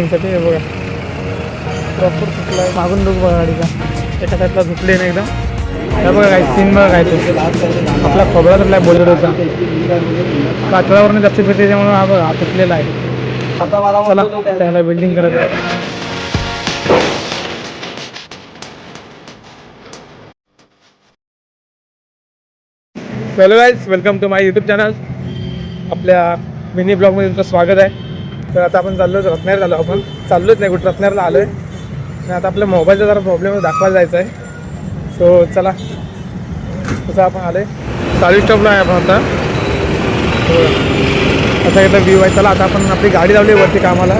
साठी हे बघा प्रॉपर सुटला आहे. मागून लोक बघा गाडीचा एका साईडला झुकले ना एकदम. हे बघा काही सीन बघा काय तो आपला खोबरा तुटला बोलत होता. कातळावरून जास्त फिरते त्याच्यामुळे हा बघा तुटलेला आहे. चला त्याला बिल्डिंग करत आहे. Hello guys, welcome to my YouTube channel. आपल्या मिनी ब्लॉगमध्ये तुमचं स्वागत आहे. तर आता आपण चाललो रत्नागिरी झालो. आपण चाललोच नाही कुठं, रत्नागिरीला आलो आहे. आणि आता आपल्या मोबाईलचा जरा प्रॉब्लेम दाखवायला जायचं आहे. सो चला तसं आपण आलो आहे. चाळीस स्टॉपला आहे आपण आता. असा एकदा व्ह्यू आहे. चला आता आपण आपली गाडी लावली आहे वरती कामाला.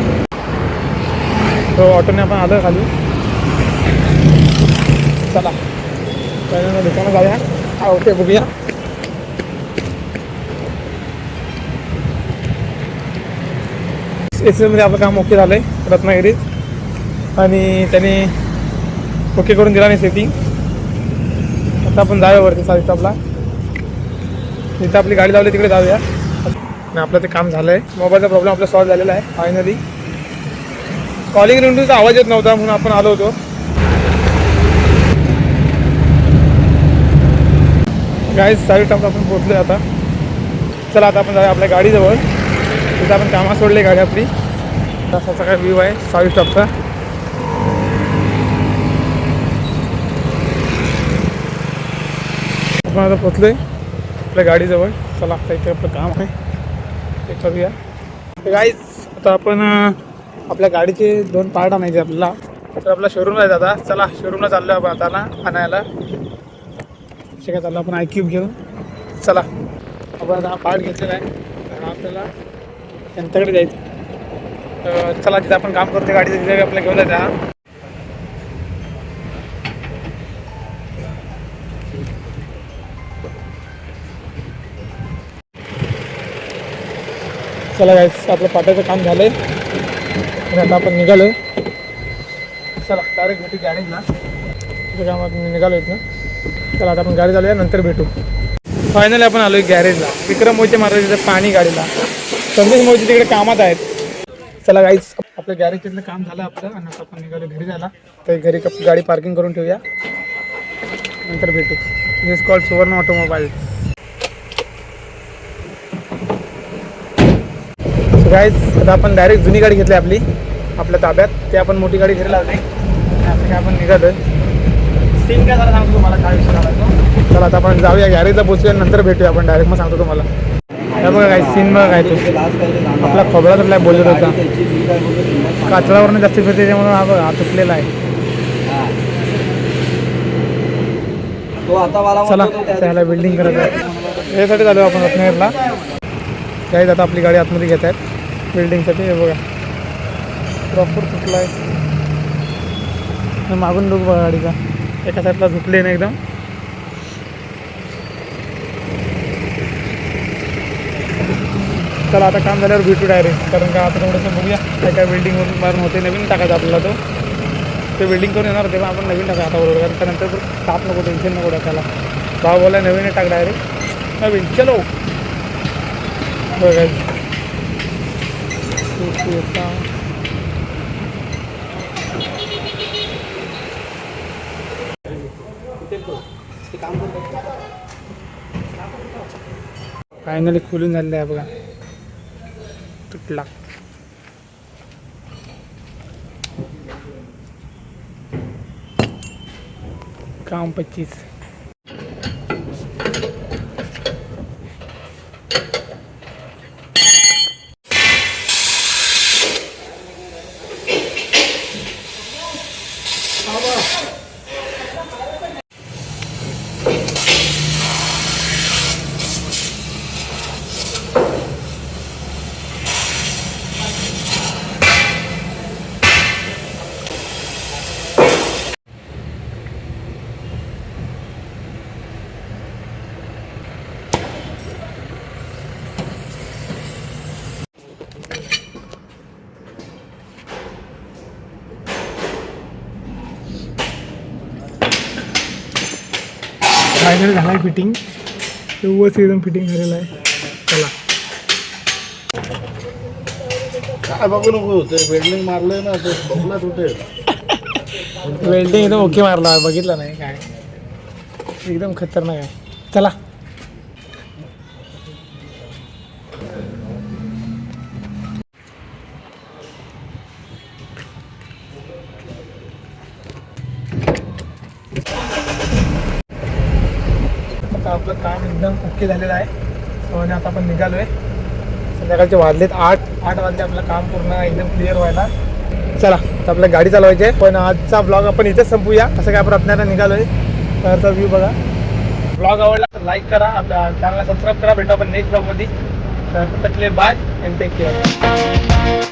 तो ऑटोने आपण आलो आहे खाली. चला पहिल्यांदा दुकानात जाऊया. हा ओके बघूया. मध्ये आपलं काम ओके झालं आहे रत्नागिरीत. आणि त्याने ओके करून दिला नाही सेटिंग. आता आपण जाऊया वरती साडी स्टॉपला. जिथं आपली गाडी लावली तिकडे जाऊया. आणि आपलं ते काम झालं आहे. मोबाईलचा प्रॉब्लेम आपला सॉल्व झालेला आहे फायनली. कॉलिंग रिंगचा आवाज येत नव्हता म्हणून आपण आलो होतो. गाईज साडी स्टॉपला आपण पोहोचलो आहे आता. चला आता आपण जाऊया आपल्या गाडीजवळ. तिथं आपण कामात सोडले गाडी आपली. असा सगळा व्ह्यू आहे साडी स्टॉपचा. आपण आता पोचलो आहे आपल्या गाडीजवळ. चला आता इथे आपलं काम आहे ते करूया. गाईज आता आपण आपल्या गाडीचे 2 पार्ट आणायचे आपल्याला. तर आपला शोरूमला आहे आता. चला शोरूमला चाललो आहे आपण आता आणायला. असे काय चाललं आपण आयक्यूब घेऊन. चला आपण आता हा पार्ट घेतलेला आहे. तर आपल्याला त्यांच्याकडे जायचं. चला जिथं आपण काम करतो गाडीचं तिथे आपल्याला घेऊन जायचं. हा चला गाईस आपलं पाट्याचं काम झालं आहे. आणि आता आपण निघालो आहे. चला डायरेक्ट भेटू गॅरेजला. तिथे काम आपण निघालो आहेत ना. चला आता आपण गाडी चालूया, नंतर भेटू. फायनली आपण आलो आहे गॅरेजला. विक्रम मोहिते महाराज तिथे पाणी गाडीला. संदेश मोहिते तिकडे कामात आहेत. चला गाईज आपलं गॅरेज तिथलं काम झालं आपलं. आणि आता आपण निघालो घरी जायला. तर घरी गाडी पार्किंग करून ठेवूया, नंतर भेटू. दिस कॉल्ड सुवर्ण ऑटोमोबाईल. गाईज आता आपण डायरेक्ट जुनी गाडी घेतली आपली आपल्या ताब्यात. ते आपण मोठी गाडी घरी लावली. असं काय आपण निघालो. सीन काय झाला सांगतो तुम्हाला, काय विषय झाला तो. चला आता आपण जाऊया गॅरेजला पोचूया, नंतर भेटूया आपण डायरेक्ट. मग सांगतो तुम्हाला. हे बघा काय सीन बघा काय तो आपला खोबरा तुटला बोलत होता. कातळावरून जास्त फिरते त्याच्यामुळे हा बघा तुटलेला आहे. चला त्याला बिल्डिंग करत आहे. यासाठी चालू आपण रत्नागिरीला. काही आता आपली गाडी आतमध्ये घेत आहेत बिल्डिंगसाठी. हे बघा प्रॉपर तुटला आहे. मागून लोक बघा गाडीचा एका साईडला झुकले ना एकदम. चला आता काम झाल्यावर भेटू डायरेक्ट. कारण का आता थोडंसं बघूया काय काय बिल्डिंगवरून मारून होते. नवीन टाकायचं आपल्याला तो. ते बिल्डिंग करून येणार तेव्हा आपण नवीन टाका आता बरोबर. कारण त्यानंतर ताप नको, टेन्शन नको टाकायला. भाव बोला नवीन टाक डायरेक्ट नवीन. चलो बघा फायनली खुलून झालेलं आहे बघा. तुटला. काम 25. फायनल झाला आहे फिटिंग. व्यवस्थित एकदम फिटिंग झालेलं आहे. चला काय बघू नको ते वेल्डिंग मारलंय ना ते बघला कुठे वेल्डिंग एकदम ओके मारला बघितलं नाही काय एकदम खतरनाक आहे. चला आता आपलं काम एकदम ओके झालेलं आहे. आणि आता आपण निघालोय. संध्याकाळचे वाजलेत 8 वाजले आपलं काम पूर्ण एकदम क्लिअर व्हायला. चला आता आपल्या गाडी चालवायची आहे. पण आजचा ब्लॉग आपण इथेच संपूया. असं काय रत्नागिरीला निघालोय. तर व्ह्यू बघा. ब्लॉग आवडला तर लाईक करा, आपल्या चॅनलला सबस्क्राईब करा. भेटू आपण नेक्स्ट ब्लॉगमध्ये. तर बाय अँड टेक केअर.